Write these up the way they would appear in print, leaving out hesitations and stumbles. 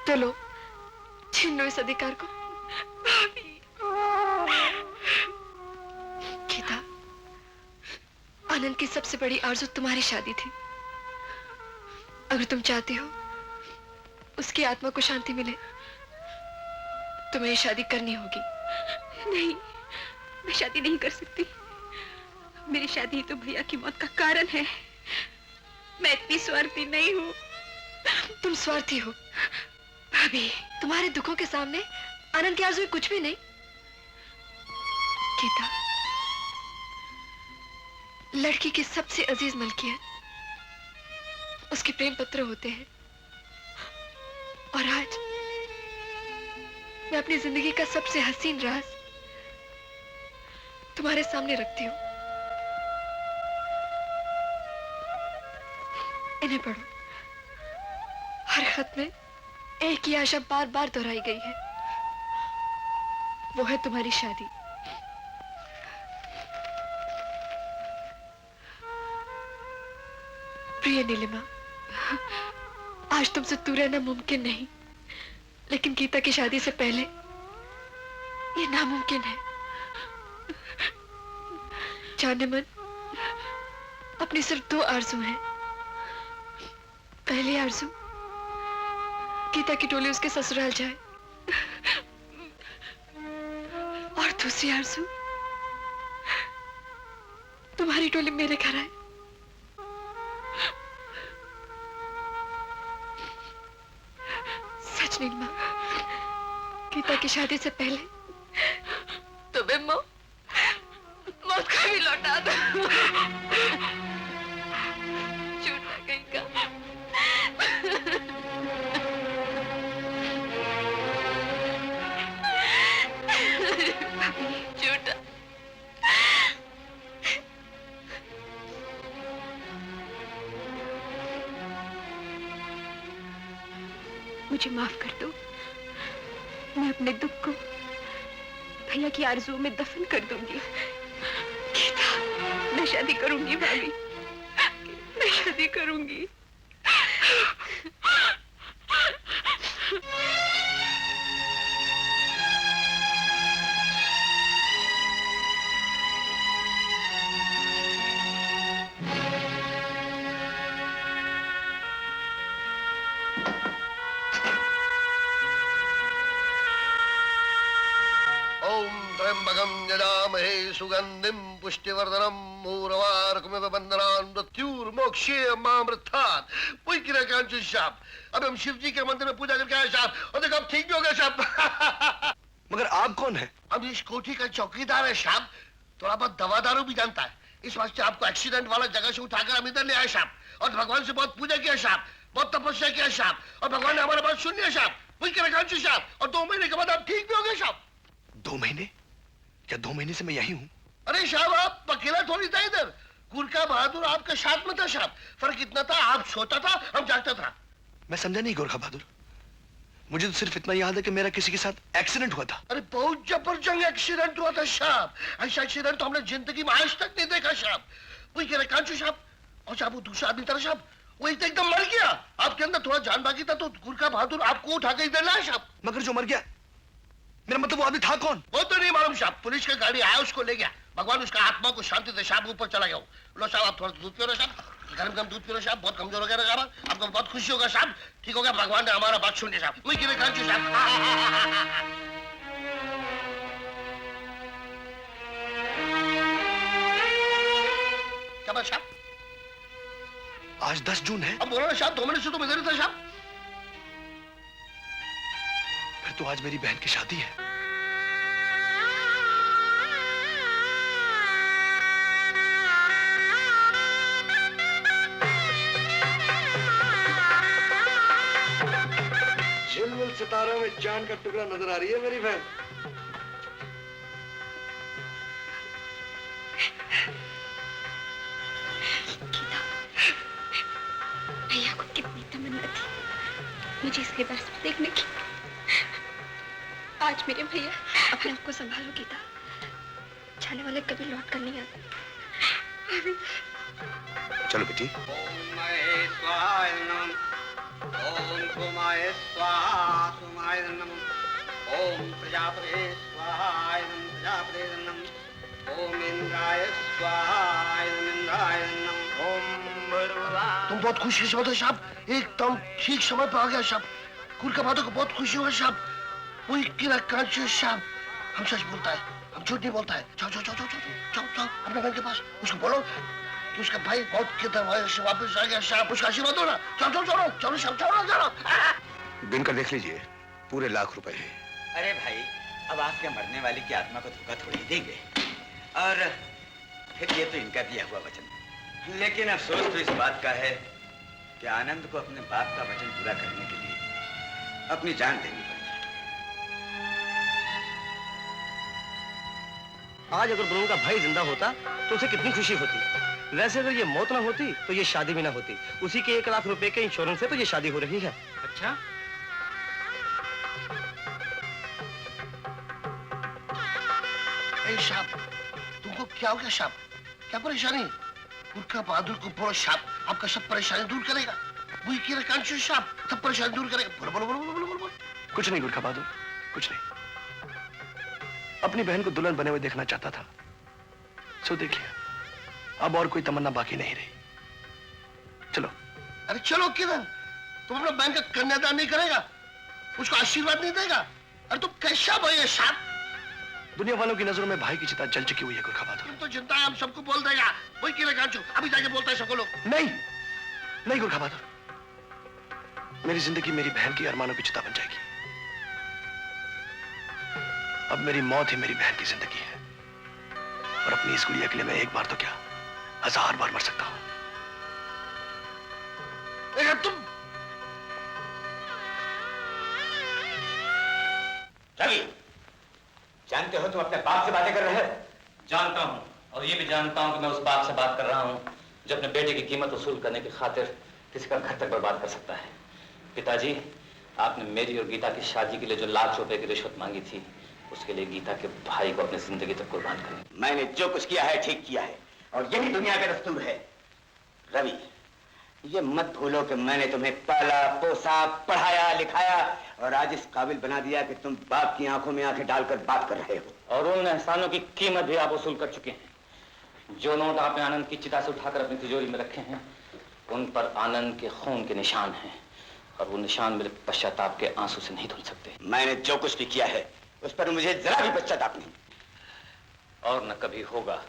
तो लो, छीन लो इस अधिकार को। गीता, आनंद की सबसे बड़ी आरज़ू तुम्हारी शादी थी। अगर तुम चाहती हो उसकी आत्मा को शांति मिले, तुम्हें ये शादी करनी होगी। नहीं, मैं शादी नहीं कर सकती। मेरी शादी तो भैया की मौत का कारण है। मैं इतनी स्वार्थी नहीं हूँ। तुम स्वार्थी हो भाभी। तुम्हारे दुखों के सामने आनंद की आरज़ू कुछ भी नहीं। गीता, लड़की की सबसे अजीज मलकियत उसके प्रेम पत्र होते हैं। और आज मैं अपनी जिंदगी का सबसे हसीन राज तुम्हारे सामने रखती हूँ। इन्हें पढ़ो। हर खत में एक ही आशा बार बार दोहराई गई है, वो है तुम्हारी शादी। प्रिय नीलिमा, आज तुमसे दूर रहना मुमकिन नहीं, लेकिन गीता की शादी से पहले ये नामुमकिन है। जाने मन, अपनी सिर्फ दो आरज़ू हैं। पहली आरज़ू, गीता की टोली उसके ससुराल जाए, और दूसरी आरज़ू, तुम्हारी टोली मेरे घर आए। सच नीलिमा, गीता की शादी से पहले तुम्हें मौत का भी लौटा दो। झूठा कहीं का। झूठा। मुझे माफ कर दो। मैं अपने दुख को भैया की आरज़ू में दफन कर दूंगी। गीता, मैं शादी करूंगी भाभी, मैं शादी करूंगी। त्र्यंबकं यजामहे सुगंधिं पुष्टिवर्धनम् उर्वारुकमिव बन्धनान् मृत्युर्मोक्षयेमामृतात्। वही गिरा कांचन साहब। अब हम शिव जी के मंदिर में पूजा करके आए साहब, और देखो अब ठीक भी हो गया साहब। मगर आप कौन है? अब इस कोठी का चौकीदार है साहब। थोड़ा बहुत दवा दारू भी जानता है, इस वास्ते आपको एक्सीडेंट वाला जगह से उठाकर हम इधर ले आए साहब। और भगवान से बहुत पूजा किया साहब, बहुत तपस्या किया साहब, और भगवान ने हमारा बात सुन लिया साहब। वही गिरा कांचन साहब, और 2 महीने के बाद आप ठीक भी हो गए साहब। 2 महीने? क्या 2 महीने से मैं यही हूँ? अरे साहब, आप अकेला थोड़ी था इधर। गुरका बहादुर आपके साथ में था साहब। फर्क इतना था, आप सोता था, हम जागता था। मैं समझा नहीं गोरखा बहादुर। मुझे तो सिर्फ इतना याद है कि मेरा किसी के साथ एक्सीडेंट हुआ था। अरे बहुत जबरदस्त एक्सीडेंट हुआ था साहब। ऐसा एक्सीडेंट तो हमने जिंदगी में आज तक नहीं देखा साहब। वही कह रहे कांचू साहब। और साहब वो दूसरा आदमी था साहब, वो एकदम मर गया। आपके अंदर थोड़ा जान बाकी था, तो गुरका बहादुर आपको उठा के इधर लाया साहब। मगर जो मर गया, मेरा मतलब वो आदमी था कौन? वो तो नहीं मालूम साहब। पुलिस का गाड़ी आया, उसको ले गया। भगवान उसका आत्मा को शांति दे साहब, ऊपर चला गया। लो साहब, आप थोड़ा दूध पियो साहब, गरम गरम दूध पियो साहब। बहुत कमजोर हो गया साहब, आपको बहुत खुशी होगा साहब। ठीक हो गया, भगवान ने हमारा बात सुन लिया साहब। वही गिरे कांचू साहब। क्या बात साहब? आज 10 जून है। अब बोलो ना साहब, 2 महीने से तो इधर ही था साहब। फिर तो आज मेरी बहन की शादी है। झिलमिल सितारों में चांद का टुकड़ा नजर आ रही है मेरी बहन। भैया को कितनी तमन्ना थी मुझे इस लिबास में देखने की। आज मेरे भैया। अपने आप को संभालो गीता, जाने वाले कभी लौट कर नहीं आते। चलो बेटी। ओम सोमाय स्वाहा सोमाय नमः। ओम प्रजापते स्वाहा प्रजापते नमः। ओम इंद्राय स्वाहा इंद्राय नमः। ओम भैरवा। तुम बहुत खुशकिस्मत हो साहब, एकदम ठीक समय पे आ गया साहब। कुल का बातों को बहुत खुशी हुआ साहब। वही किला कांची साहब हम सच बोलता है, हम झूठ नहीं बोलता है। जाओ जाओ जाओ जाओ जाओ जाओ जाओ अपने बहन के पास, उसको बोलो कि उसका भाई बहुत किधर से वापस आ गया साहब, उसका आशीर्वाद दो ना। चलो चलो चलो चलो साहब चलो चलो। गिनकर देख लीजिए, पूरे ₹1,00,000 है। अरे भाई, अब आपके मरने वाली की आत्मा को धोखा थोड़ी ही देंगे। और फिर ये तो इनका दिया हुआ वचन, लेकिन अफसोस तो इस बात का है कि आनंद को अपने बाप का वचन पूरा करने के लिए अपनी जान देनी पड़ी। आज अगर दोनों का भाई जिंदा होता तो उसे कितनी खुशी होती। वैसे अगर ये मौत ना होती तो ये शादी भी ना होती। उसी के ₹1,00,000 के इंश्योरेंस से तो ये शादी हो रही है। अच्छा, ए साहब, तुमको क्या हो गया साहब? क्या परेशानी? गुरखा बहादुर को बोलो साहब, आपका सब परेशानी दूर करेगा। वही किला कांची साहब सब परेशानी दूर करेगा। बोलो बोलो बोलो बोलो बोलो बोलो। कुछ नहीं गुरखा बहादुर, कुछ नहीं। अपनी बहन को दुल्हन बने हुए देखना चाहता था, सो देख लिया। अब और कोई तमन्ना बाकी नहीं रही। चलो। अरे चलो किधर? तुम अपना बहन का कन्यादान नहीं करेगा, उसको आशीर्वाद नहीं देगा? अरे तुम कैसा भाई है साहब? दुनिया वालों की नजरों में भाई की चिता जल चुकी हुई है गुरखा बहादुर। तुम तो चिंता है, हम सबको बोल देगा। वही किला कांची अभी जाके बोलता है सबको लोग। नहीं नहीं गुरखा बहादुर, मेरी जिंदगी मेरी बहन की अरमानों की चिता बन जाएगी। अब मेरी मौत ही मेरी बहन की जिंदगी है, और अपनी इस गुड़िया के लिए मैं एक बार तो क्या 1000 बार मर सकता हूं। तुम रवि, जानते हो तुम अपने बाप से बातें कर रहे हो? जानता हूं, और ये भी जानता हूं कि मैं उस बाप से बात कर रहा हूं जो अपने बेटे की कीमत वसूल करने की खातिर किसी का घर तक बर्बाद कर सकता है। पिताजी, आपने मेरी और गीता की शादी के लिए जो ₹1,00,000 की रिश्वत मांगी थी, उसके लिए गीता के भाई को अपनी जिंदगी तक कुर्बान करें। मैंने जो कुछ किया है ठीक किया है, और यही दुनिया का दस्तूर है। रवि, ये मत भूलो कि मैंने तुम्हें पाला पोसा पढ़ाया लिखाया और आज इस काबिल बना दिया कि तुम बाप की आंखों में आंखें डालकर बात कर रहे हो। और उन एहसानों की कीमत भी आप वसूल कर चुके हैं। जो नोट आपने आनंद की चिता से उठाकर अपनी तिजोरी में रखे हैं, उन पर आनंद के खून के निशान हैं, और वो निशान मेरे पश्चाताप के आंसू से नहीं धुल सकते। मैंने जो कुछ भी किया है उस पर मुझे जरा भी पश्चाताप नहीं, और न कभी होगा।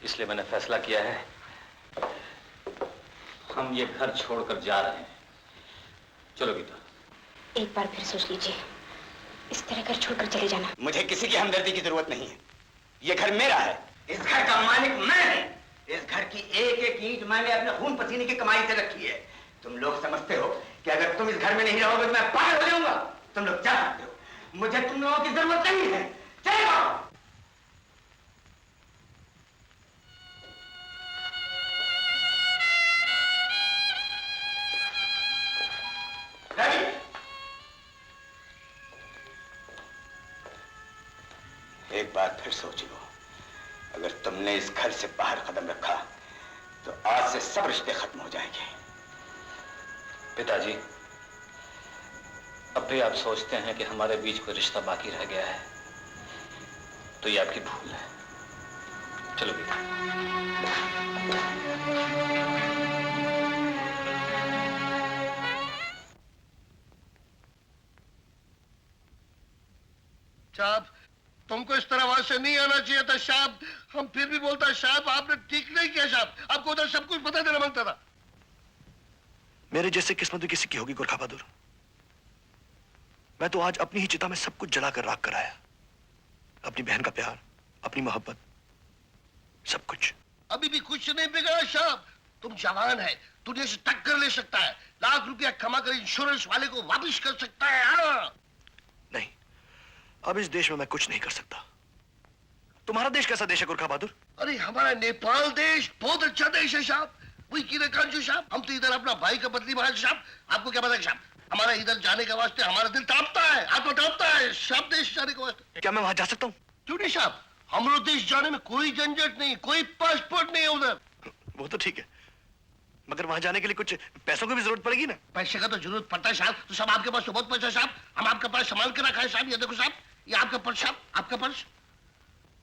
इसलिए मैंने फैसला किया है, हम ये घर छोड़कर जा रहे हैं। चलो गीता। एक बार फिर सोच लीजिए, इस तरह घर छोड़कर चले जाना। मुझे किसी की हमदर्दी की जरूरत नहीं है। ये घर मेरा है, इस घर का मालिक मैं हूं। इस घर की एक एक ईंट मैंने अपने खून पसीने की कमाई से रखी है। तुम लोग समझते हो कि अगर तुम इस घर में नहीं रहोगे तो मैं पागल हो जाऊंगा? तुम लोग जा सकते हो, मुझे तुम लोगों की जरूरत नहीं है। चले जाओ। रवि, एक बात फिर सोच लो, अगर तुमने इस घर से बाहर कदम रखा तो आज से सब रिश्ते खत्म हो जाएंगे। पिताजी, अब भी आप सोचते हैं कि हमारे बीच कोई रिश्ता बाकी रह गया है, तो ये आपकी भूल है। चलो बेटा। साहब, तुमको इस तरह वहां से नहीं आना चाहिए था साहब। हम फिर भी बोलता साहब, आपने ठीक नहीं किया साहब। आपको उधर सब कुछ पता देना मांगता था। मेरे जैसे किस्मत भी किसी की होगी गुरखा बहादुर। मैं तो आज अपनी ही चिता में सब कुछ जलाकर राख कर आया। अपनी बहन का प्यार, अपनी मोहब्बत, सब कुछ। अभी भी कुछ नहीं बिगड़ा साहब। तुम जवान है, दुनिया से टक्कर ले सकता है, ₹1,00,000 कमाकर इंश्योरेंस वाले को वापिस कर सकता है। हाँ? नहीं, अब इस देश में मैं कुछ नहीं कर सकता। तुम्हारा देश कैसा देश है गुरखा बहादुर? अरे हमारा नेपाल देश बहुत अच्छा देश है साहब। वही किला कांची साहब, हम तो इधर अपना भाई का बदली महाराज साहब। आपको क्या पता साहब, हमारा इधर जाने के वास्ते हमारा दिल कांपता है, आत्मा कांपता है सब देश जाने के वास्ते। क्या मैं वहां जा सकता हूँ? क्यों नहीं साहब, हम लोग देश जाने में कोई झंझट नहीं, कोई पासपोर्ट नहीं है उधर। वो तो ठीक है, मगर वहां जाने के लिए कुछ पैसों की भी जरूरत पड़ेगी ना। पैसे का तो जरूरत पड़ता है साहब। तो साहब आपके पास तो बहुत पैसा है साहब। हम आपके पास संभाल के रखा है साहब। ये देखो साहब, ये आपका पर्स साहब, आपका पर्स।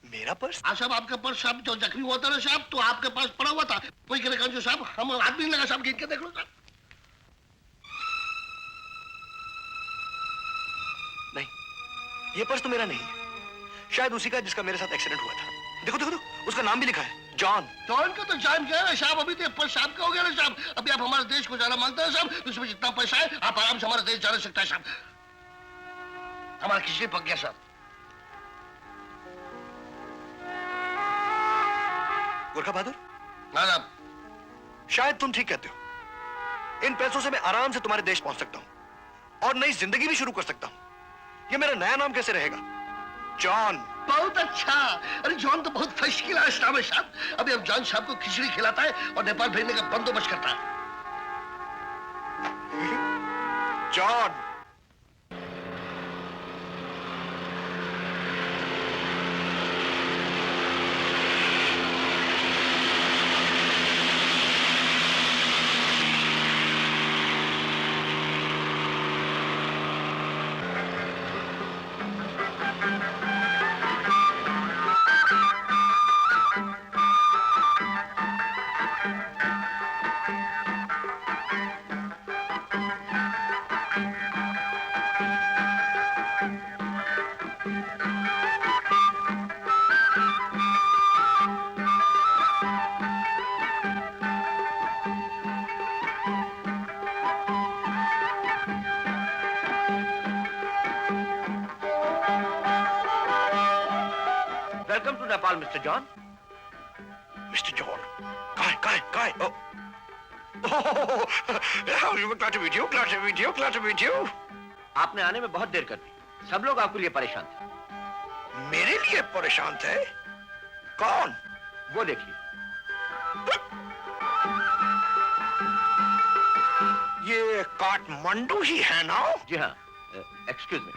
मेरा पर्स? हाँ साहब, आपका पर्स साहब। जो जख्मी हुआ था ना साहब, तो आपके पास पड़ा हुआ था। कोई करेगा जो साहब, हम हाथ भी नहीं लगा साहब, गिन के देख लो साहब। नहीं, ये पर्स तो मेरा नहीं है। शायद उसी का जिसका मेरे साथ एक्सीडेंट हुआ था। देखो देखो देखो, उसका नाम भी लिखा है, जॉन। जॉन का तो जान गया ना साहब। अभी तो पर्स साहब का हो गया ना साहब। अभी आप हमारे देश को जाना मांगते हैं साहब, तो इसमें जितना पैसा है आप आराम से हमारे देश जाना सकता है साहब। हमारा किसी पक गया साहब। गोरखा बहादुर, हाँ साहब। शायद तुम ठीक कहते हो। इन पैसों से मैं आराम से तुम्हारे देश पहुंच सकता हूं और नई जिंदगी भी शुरू कर सकता हूं। ये मेरा नया नाम कैसे रहेगा? जॉन। बहुत अच्छा। अरे जॉन तो बहुत फर्स्ट क्लास नाम है साहब। अभी अब जॉन साहब को खिचड़ी खिलाता है और नेपाल भेजने का बंदोबस्त करता है। John. Welcome to Nepal mister John. Mister John, काय glad to meet you, glad to meet you, glad to meet you. आपने आने में बहुत देर कर दी। सब लोग आपके लिए परेशान थे। मेरे लिए परेशान थे? कौन? वो देखिए। ये काठमांडू ही है ना? जी हाँ, एक्सक्यूज मी।